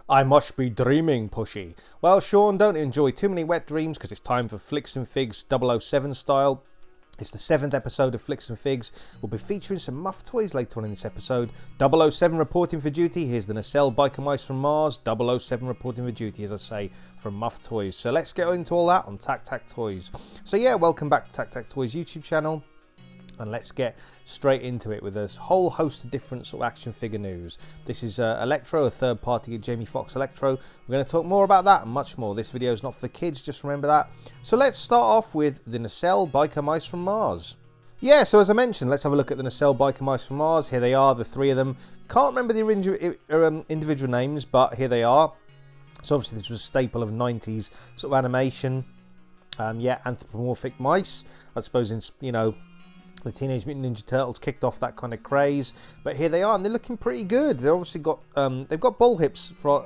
I must be dreaming, Pushy. Well, Sean, don't enjoy too many wet dreams because it's time for Flicks and Figs 007 style. It's the 7th episode of Flicks and Figs. We'll be featuring some Muff Toys later on in this episode. 007 reporting for duty. Here's the Nacelle Biker Mice from Mars. 007 reporting for duty, as I say, from Muff Toys. So let's get into all that on Tac Tac Toys. So yeah, welcome back to Tac Tac Toys YouTube channel. And let's get straight into it with a whole host of different sort of action figure news. This is Electro, a third party Jamie Foxx Electro. We're going to talk more about that and much more. This video is not for kids, just remember that. So let's start off with the Nacelle Biker Mice from Mars. Yeah, so as I mentioned, let's have a look at the Nacelle Biker Mice from Mars. Here they are, the three of them. Can't remember the individual names, but here they are. So obviously this was a staple of 90s sort of animation. Yeah, anthropomorphic mice. I suppose, the Teenage Mutant Ninja Turtles kicked off that kind of craze, but here they are, and they're looking pretty good. They've obviously got they've got bull hips for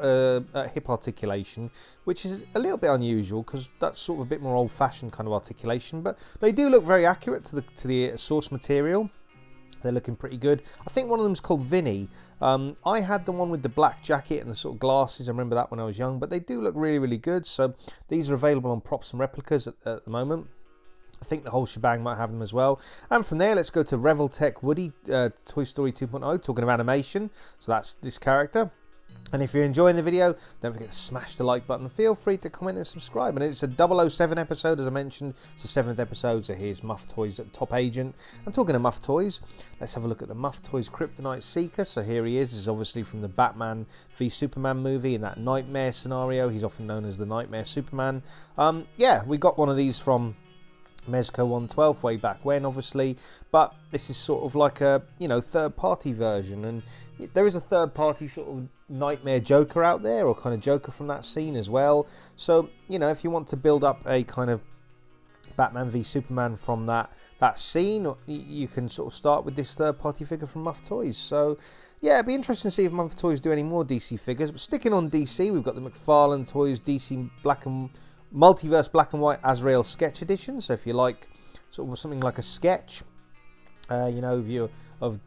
hip articulation, which is a little bit unusual because that's sort of a bit more old-fashioned kind of articulation. But they do look very accurate to the source material. They're looking pretty good. I think one of them is called Vinny. I had the one with the black jacket and the sort of glasses. I remember that when I was young, but they do look really, really good. So these are available on Props and Replicas at the moment. I think the whole shebang might have them as well. And from there, let's go to Revotech Woody, Toystory 2.0, talking of animation. So that's this character. And if you're enjoying the video, don't forget to smash the like button. Feel free to comment and subscribe. And it's a 007 episode, as I mentioned. It's the 7th episode, so here's Muff Toys Top Agent. And talking of Muff Toys, let's have a look at the Muff Toys Kryptonite Seeker. So here he is. This is obviously from the Batman v Superman movie in that nightmare scenario. He's often known as the Nightmare Superman. Yeah, we got one of these from Mezco 112 way back when, obviously, but this is sort of like a third-party version, and there is a third-party sort of Nightmare Joker out there, or kind of Joker from that scene as well. So if you want to build up a kind of Batman v Superman from that scene, you can sort of start with this third-party figure from Muff Toys. So yeah, it'd be interesting to see if Muff Toys do any more DC figures. But sticking on DC, we've got the McFarlane Toys DC Multiverse Black and White Azrael Sketch Edition. So if you like sort of something like a sketch, of your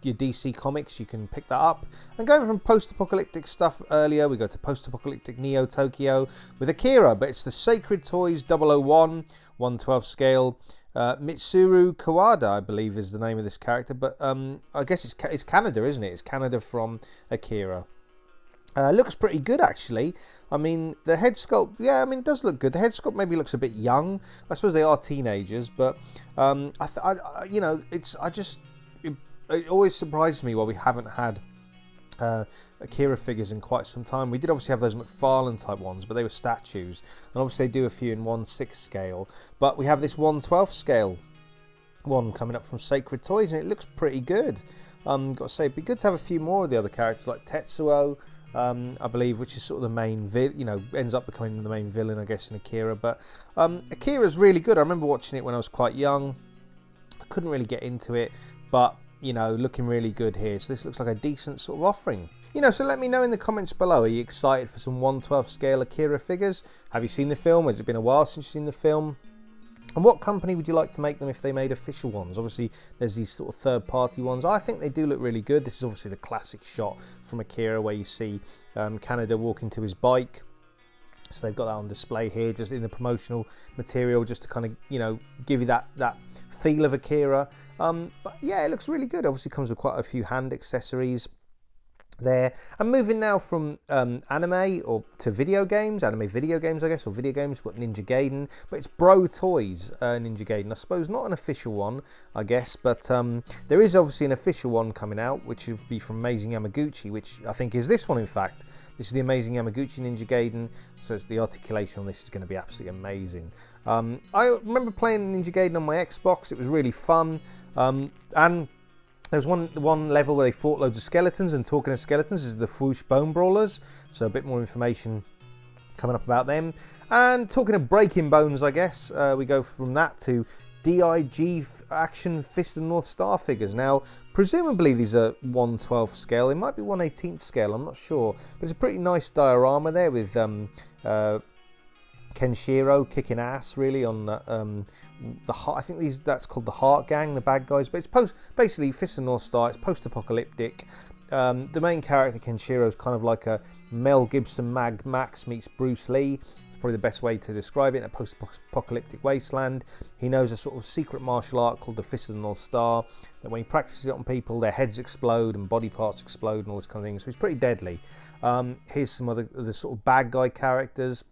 DC comics, you can pick that up. And going from post-apocalyptic stuff earlier, we go to post-apocalyptic Neo Tokyo with Akira, but it's the Sacred Toys 001 1/12 scale. Mitsuru Kuwata, I believe, is the name of this character, but I guess it's Canida, isn't it? It's Canida from Akira. Looks pretty good, actually. I mean, the head sculpt, yeah, I mean, it does look good. The head sculpt maybe looks a bit young. I suppose they are teenagers, but it always surprises me why we haven't had Akira figures in quite some time. We did obviously have those McFarlane type ones, but they were statues, and obviously they do a few in 1/6 scale. But we have this 1/12 scale one coming up from Sacred Toys, and it looks pretty good. Got to say, it'd be good to have a few more of the other characters like Tetsuo. I believe, which is sort of the main ends up becoming the main villain, I guess, in Akira. But Akira's really good. I remember watching it when I was quite young. I couldn't really get into it, but looking really good here. So this looks like a decent sort of offering. So let me know in the comments below. Are you excited for some 1/12 scale Akira figures? Have you seen the film? Has it been a while since you've seen the film? And what company would you like to make them if they made official ones? Obviously, there's these sort of third-party ones. I think they do look really good. This is obviously the classic shot from Akira where you see Canida walking to his bike. So they've got that on display here, just in the promotional material, just to kind of, give you that feel of Akira. But yeah, it looks really good. Obviously, comes with quite a few hand accessories there. I'm moving now from anime or to video games, anime video games, I guess, or video games. We've got Ninja Gaiden, but it's Bro Toys Ninja Gaiden. I suppose not an official one, I guess, but there is obviously an official one coming out, which would be from Amazing Yamaguchi, which I think is this one, in fact. This is the Amazing Yamaguchi Ninja Gaiden, so the articulation on this is going to be absolutely amazing. I remember playing Ninja Gaiden on my Xbox. It was really fun, and there was one level where they fought loads of skeletons, and talking of skeletons is the Fwoosh Bone Brawlers, so a bit more information coming up about them. And talking of breaking bones, I guess, we go from that to DIG Action Fist and North Star figures. Now, presumably these are 1/12 scale. It might be 1/18 scale, I'm not sure. But it's a pretty nice diorama there with Kenshiro kicking ass, really, on the heart. I think that's called the Heart Gang, the bad guys. But it's basically Fist and North Star. It's post-apocalyptic. The main character, Kenshiro, is kind of like a Mel Gibson Mad Max meets Bruce Lee. It's probably the best way to describe it in a post-apocalyptic wasteland. He knows a sort of secret martial art called the Fist of the North Star, that when he practices it on people, their heads explode and body parts explode and all this kind of thing. So he's pretty deadly. Here's some other the sort of bad guy characters.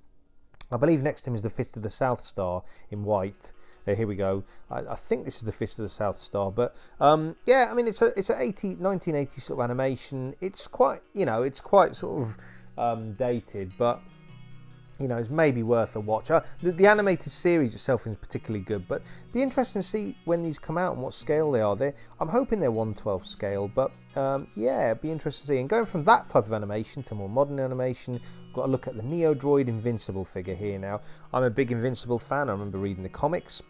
I believe next to him is the Fist of the South Star in white. Here we go. I think this is the Fist of the South Star, but yeah, I mean it's a 1980 sort of animation. It's quite, you know, it's quite sort of dated, but you know, it's maybe worth a watch. The animated series itself is particularly good, but it'd be interesting to see when these come out and what scale they are. I'm hoping they're 1/12 scale, but yeah, it'd be interesting to see. And going from that type of animation to more modern animation, we've got to look at the Neodroid Invincible figure here now. I'm a big Invincible fan. I remember reading the comics.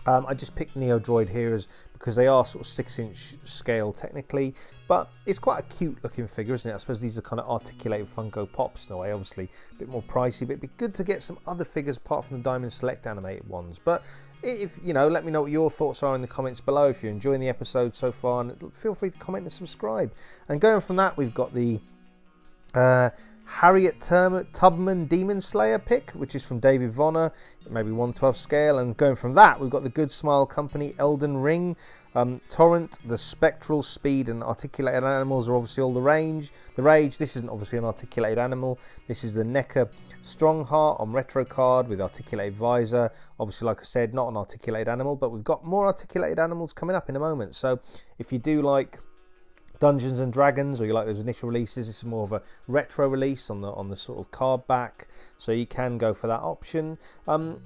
I just picked Neodroid here because they are sort of 6-inch scale technically, but it's quite a cute looking figure, isn't it? I suppose these are kind of articulated Funko Pops in a way, obviously a bit more pricey, but it'd be good to get some other figures apart from the Diamond Select animated ones. But if you know, let me know what your thoughts are in the comments below. If you're enjoying the episode so far, and feel free to comment and subscribe. And going from that, we've got the Harriet Tubman Demon Slayer pick, which is from David Vonner, maybe 1/12 scale. And going from that, we've got the Good Smile Company Elden Ring, Torrent, the Spectral Speed and Articulated Animals are obviously all the rage. This isn't obviously an articulated animal. This is the NECA Strongheart on retro card with articulated visor. Obviously, like I said, not an articulated animal, but we've got more articulated animals coming up in a moment. So if you do like Dungeons and Dragons, or you like those initial releases, this is more of a retro release on the sort of card back, so you can go for that option.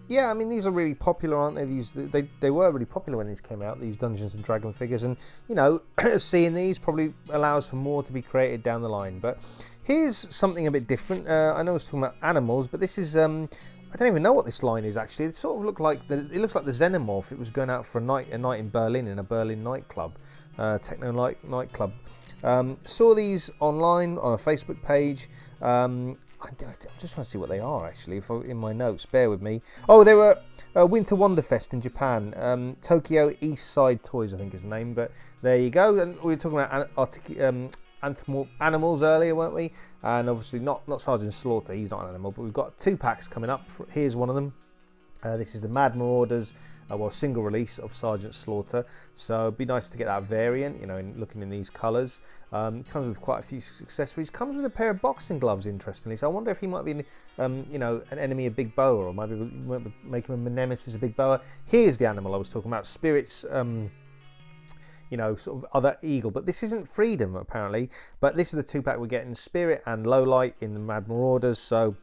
Yeah, I mean, these are really popular, aren't they? They were really popular when these came out, these Dungeons and Dragon figures, and you know, seeing these probably allows for more to be created down the line. But here's something a bit different. I know I was talking about animals, but this is I don't even know what this line is actually. It sort of looks like the Xenomorph. It was going out for a night in Berlin, in a Berlin nightclub. Techno nightclub. Saw these online on a Facebook page. I'm just trying to see what they are actually. In my notes, bear with me. Oh, they were Winter Wonderfest in Japan. Tokyo East Side Toys, I think is the name. But there you go. And we were talking about animals earlier, weren't we? And obviously not Sergeant Slaughter. He's not an animal. But we've got 2 packs coming up. Here's one of them. This is the Mad Marauders. Single release of Sergeant Slaughter, so it'd be nice to get that variant, you know, looking in these colours. Comes with quite a few accessories. Comes with a pair of boxing gloves, interestingly. So I wonder if he might be, you know, an enemy of Big Boa, or maybe make him a nemesis of Big Boa. Here's the animal I was talking about, Spirit's, you know, sort of other eagle. But this isn't Freedom apparently. But this is the 2-pack we're getting: Spirit and Lowlight in the Mad Marauders. So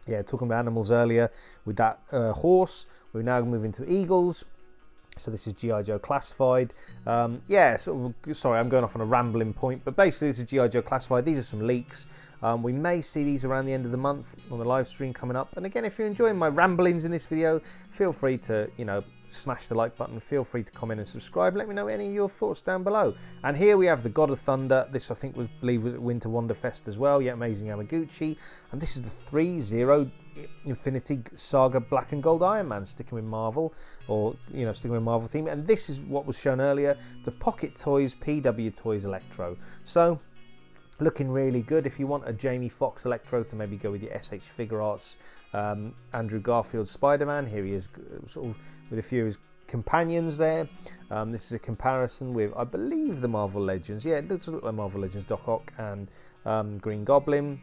yeah, talking about animals earlier with that horse. We're now moving to eagles. So this is G.I. Joe Classified. Yeah, sorry, I'm going off on a rambling point, but basically this is G.I. Joe Classified. These are some leaks. We may see these around the end of the month on the live stream coming up. And again, if you're enjoying my ramblings in this video, feel free to, you know, smash the like button. Feel free to comment and subscribe. Let me know any of your thoughts down below. And here we have the God of Thunder. This I think was at Winter Wonderfest as well. Yeah, amazing Yamaguchi. And this is the 3-0 Infinity Saga Black and Gold Iron Man, sticking with Marvel, or you know, sticking with Marvel theme. And this is what was shown earlier, the Pocket Toys PW Toys Electro. So looking really good. If you want a Jamie Foxx Electro to maybe go with your SH Figure Arts Andrew Garfield Spider-Man, here he is sort of with a few of his companions there. This is a comparison with, I believe, the Marvel Legends. Yeah, it looks a little like Marvel Legends Doc Ock and Green Goblin.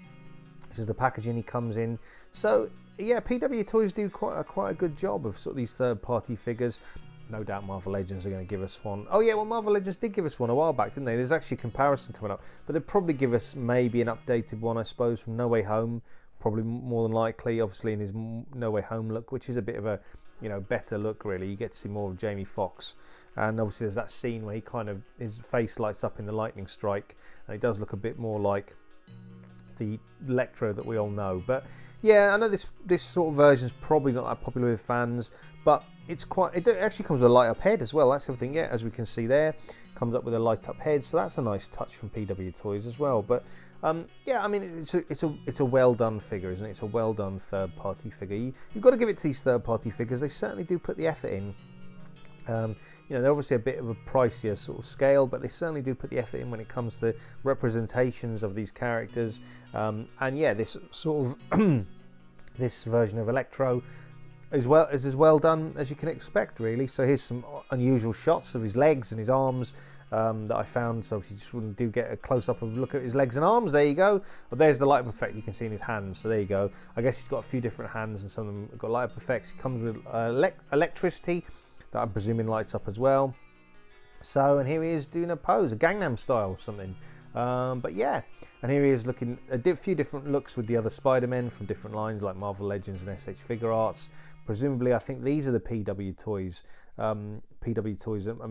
This is the packaging he comes in. So yeah, PW Toys do quite a good job of sort of these third-party figures. No doubt Marvel Legends are going to give us one. Oh yeah, well, Marvel Legends did give us one a while back, didn't they? There's actually a comparison coming up, but they'll probably give us maybe an updated one, I suppose, from No Way Home. Probably more than likely, obviously in his No Way Home look, which is a bit of a, you know, better look really. You get to see more of Jamie Foxx, and obviously there's that scene where he kind of, his face lights up in the lightning strike, and he does look a bit more like the Electro that we all know. But yeah, I know this sort of version is probably not that popular with fans, but it actually comes with a light up head as well. That's everything. Yeah, as we can see there, comes up with a light up head, so that's a nice touch from PW Toys as well. But yeah, I mean, it's a well done figure, isn't it? It's a well done third party figure. You've got to give it to these third party figures. They certainly do put the effort in. You know, they're obviously a bit of a pricier sort of scale, but they certainly do put the effort in when it comes to representations of these characters. And yeah, this sort of this version of Electro is as well done as you can expect, really. So here's some unusual shots of his legs and his arms that I found. So if you just do get a close-up of look at his legs and arms, there you go. Well, there's the light up effect you can see in his hands. So there you go. I guess he's got a few different hands, and some of them have got light up effects. He comes with electricity that I'm presuming lights up as well. So, and here he is doing a pose, a Gangnam style or something. But yeah, and here he is looking a few different looks with the other Spider-Men from different lines like Marvel Legends and SH Figure Arts. Presumably, I think these are the PW toys, and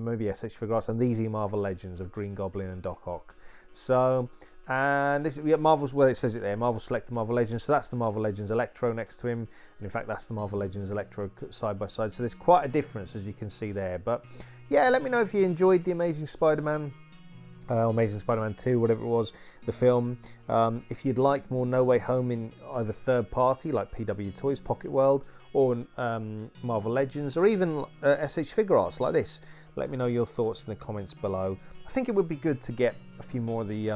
maybe SH Figure Arts, and these are Marvel Legends of Green Goblin and Doc Ock. So, and this, yeah, Marvel's, well, it says it there, Marvel Select the Marvel Legends. So that's the Marvel Legends Electro next to him, and in fact that's the Marvel Legends Electro side by side. So there's quite a difference, as you can see there. But yeah, let me know if you enjoyed the Amazing Spider-Man. Amazing Spider-Man 2, whatever it was, the film. If you'd like more No Way Home in either third party like PW Toys, Pocket World, or Marvel Legends, or even SH Figure Arts like this, let me know your thoughts in the comments below. I think it would be good to get a few more of the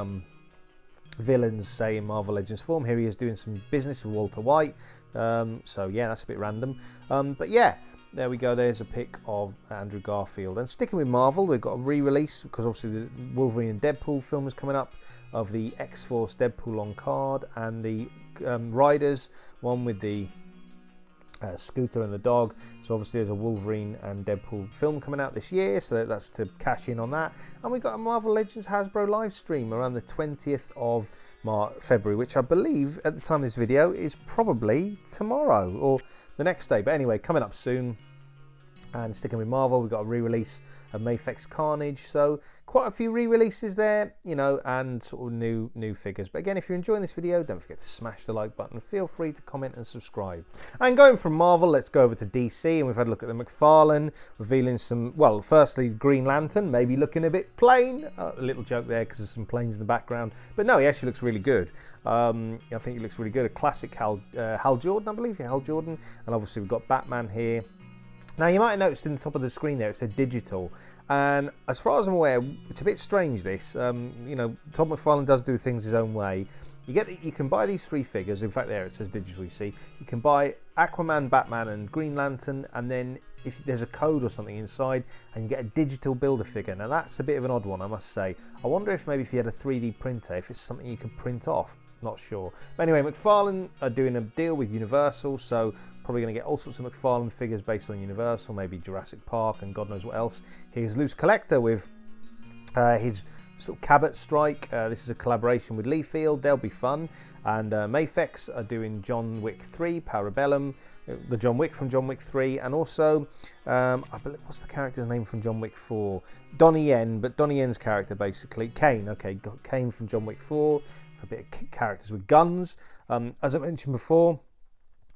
villains, say, in Marvel Legends form. Here he is doing some business with Walter White. So yeah, that's a bit random. But yeah, there we go. There's a pic of Andrew Garfield. And sticking with Marvel, we've got a re-release, because obviously the Wolverine and Deadpool film is coming up, of the X-Force Deadpool on card, and the Riders, one with the scooter and the dog. So obviously there's a Wolverine and Deadpool film coming out this year, so that's to cash in on that. And we've got a Marvel Legends Hasbro live stream around the 20th of February, which I believe at the time of this video is probably tomorrow or the next day. But anyway, coming up soon. And sticking with Marvel, we've got a re-release of Mafex Carnage, so quite a few re-releases there, you know, and sort of new figures. But again, if you're enjoying this video, don't forget to smash the like button. Feel free to comment and subscribe. And going from Marvel, let's go over to DC, and we've had a look at the McFarlane, revealing some, well, firstly, Green Lantern, maybe looking a bit plain. A little joke there because there's some planes in the background. But no, he actually looks really good. I think he looks really good. A classic Hal Jordan, I believe. Yeah, Hal Jordan. And obviously we've got Batman here. Now, you might have noticed in the top of the screen there, it said digital. And as far as I'm aware, it's a bit strange, this. You know, Todd McFarlane does do things his own way. You can buy these three figures. In fact, there it says digital, you see. You can buy Aquaman, Batman, and Green Lantern. And then if there's a code or something inside, and you get a digital builder figure. Now, that's a bit of an odd one, I must say. I wonder if maybe if you had a 3D printer, if it's something you could print off. Not sure. But anyway, McFarlane are doing a deal with Universal, so probably going to get all sorts of McFarlane figures based on Universal, maybe Jurassic Park and God knows what else. Here's Loose Collector with his sort of Cabot Strike. This is a collaboration with Leafield. They'll be fun. And Mafex are doing John Wick 3, Parabellum, the John Wick from John Wick 3, and also, I believe, what's the character's name from John Wick 4? Donnie Yen, but Donnie Yen's character basically, Kane, okay, got Kane from John Wick 4, a bit of characters with guns. As I mentioned before,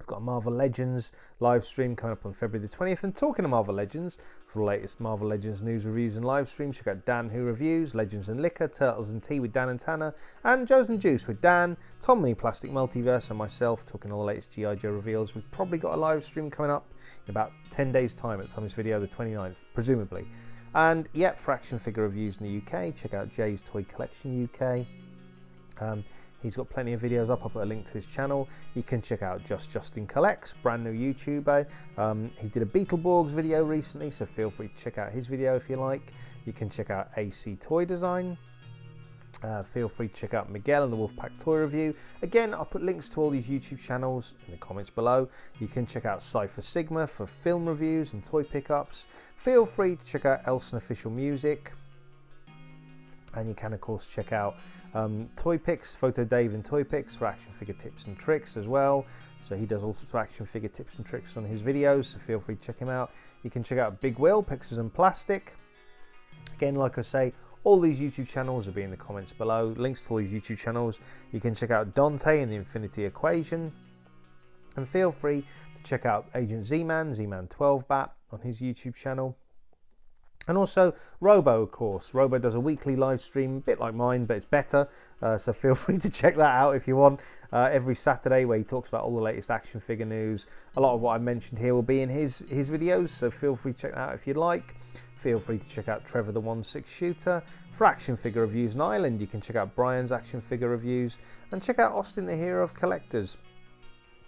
I've got a Marvel Legends live stream coming up on February the 20th. And talking of Marvel Legends, for the latest Marvel Legends news, reviews and live streams, check out Dan Who Reviews, Legends and Liquor, Turtles and Tea with Dan and Tanner, and Joe's and Juice with Dan, Tom Mini Plastic Multiverse, and myself talking all the latest G.I. Joe reveals. We've probably got a live stream coming up in about 10 days' time at the time of this video, the 29th, presumably. And yeah, for action figure reviews in the UK, check out Jay's Toy Collection UK. He's got plenty of videos up. I'll put a link to his channel. You can check out Justin Collects, brand new YouTuber. He did a Beetleborgs video recently, so feel free to check out his video if you like. You can check out AC Toy Design. Feel free to check out Miguel and the Wolfpack Toy Review. Again, I'll put links to all these YouTube channels in the comments below. You can check out Cypher Sigma for film reviews and toy pickups. Feel free to check out Elson Official Music. And you can, of course, check out Toy Picks, Photo Dave and Toy Picks for action figure tips and tricks as well. So he does all sorts of action figure tips and tricks on his videos, so feel free to check him out. You can check out Big Will, Pixels and Plastic. Again, like I say, all these YouTube channels will be in the comments below. Links to all these YouTube channels. You can check out Dante and the Infinity Equation. And feel free to check out Agent Z-Man, Z-Man 12 Bat on his YouTube channel. And also Robo, of course. Robo does a weekly live stream, a bit like mine, but it's better. So feel free to check that out if you want. Every Saturday, where he talks about all the latest action figure news. A lot of what I mentioned here will be in his videos, so feel free to check that out if you'd like. Feel free to check out Trevor the 1/6 Shooter. For action figure reviews in Ireland, you can check out Brian's action figure reviews. And check out Austin the Hero of Collectors.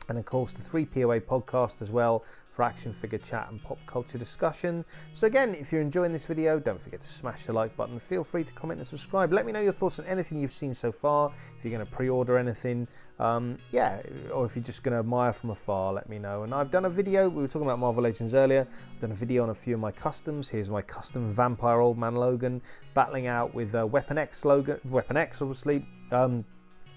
And of course the 3POA podcast as well, for action figure chat and pop culture discussion. So again, if you're enjoying this video, don't forget to smash the like button. Feel free to comment and subscribe. Let me know your thoughts on anything you've seen so far. If you're going to pre-order anything, yeah, or if you're just going to admire from afar, let me know. And I've done a video, we were talking about Marvel Legends earlier, I've done a video on a few of my customs. Here's my custom Vampire Old Man Logan, battling out with Weapon X obviously.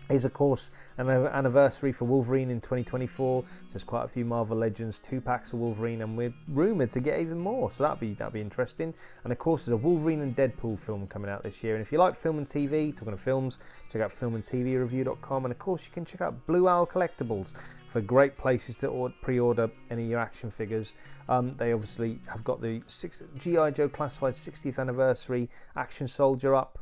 Is of course an anniversary for Wolverine in 2024. So there's quite a few Marvel Legends 2-packs of Wolverine, and we're rumoured to get even more. So that'll be interesting. And of course there's a Wolverine and Deadpool film coming out this year. And if you like film and TV, talking of films, check out filmandtvreview.com. And of course you can check out Blue Owl Collectibles for great places to pre-order any of your action figures. They obviously have got the G.I. Joe Classified 60th anniversary Action Soldier up,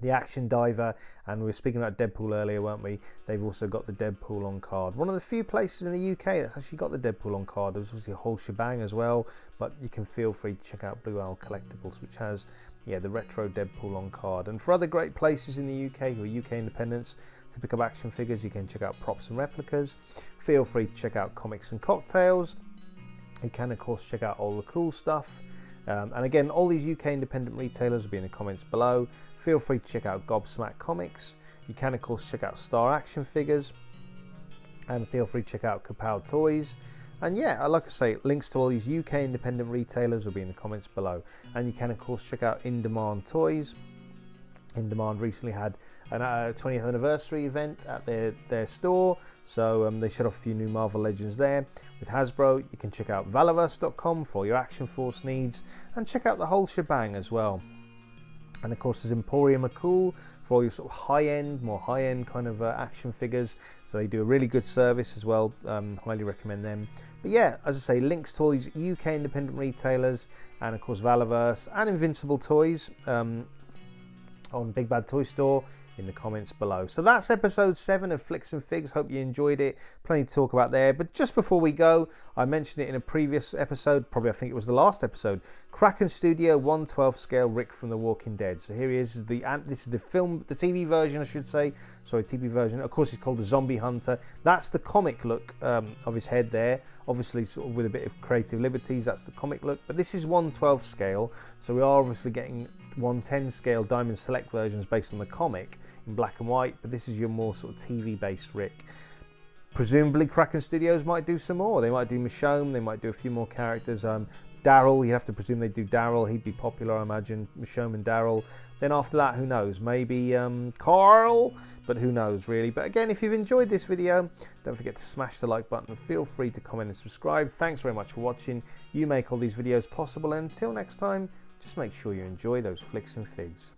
the Action Diver, and we were speaking about Deadpool earlier, weren't we? They've also got the Deadpool on card. One of the few places in the UK that's actually got the Deadpool on card. There's obviously a whole shebang as well, but you can feel free to check out Blue Owl Collectibles, which has, yeah, the retro Deadpool on card. And for other great places in the UK who are UK independents to pick up action figures, you can check out Props and Replicas. Feel free to check out Comics and Cocktails. You can of course check out All the Cool Stuff. And again, all these UK independent retailers will be in the comments below. Feel free to check out Gobsmack Comics. You can of course check out Star Action Figures, and feel free to check out Kapow Toys. And yeah, like I say, links to all these UK independent retailers will be in the comments below. And you can of course check out In Demand Toys. In Demand recently had a 20th anniversary event at their store, so they showed off a few new Marvel Legends there. With Hasbro, you can check out Valiverse.com for all your Action Force needs, and check out the whole shebang as well. And of course there's Emporium of Cool for all your sort of high-end, more high-end kind of action figures. So they do a really good service as well. Highly recommend them. But yeah, as I say, links to all these UK independent retailers, and of course Valiverse and Invincible Toys on Big Bad Toy Store in the comments below. So that's episode 7 of Flicks and Figs. Hope you enjoyed it. Plenty to talk about there. But just before we go, I mentioned it in a previous episode, probably I think it was the last episode, Kraken Studio 1/12 scale Rick from The Walking Dead. So here he is. This is the film, the TV version I should say. Sorry, TV version. Of course, it's called The Zombie Hunter. That's the comic look of his head there. Obviously, sort of with a bit of creative liberties, that's the comic look. But this is 1/12 scale. So we are obviously getting 1/10 scale Diamond Select versions based on the comic in black and white, but this is your more sort of TV based Rick. Presumably Kraken Studios might do some more. They might do Michonne, they might do a few more characters. Daryl, you have to presume they'd do Daryl. He'd be popular, I imagine. Michonne and Daryl. Then after that, who knows? Maybe Carl, but who knows really. But again, if you've enjoyed this video, don't forget to smash the like button. Feel free to comment and subscribe. Thanks very much for watching. You make all these videos possible, and until next time, just make sure you enjoy those flicks and figs.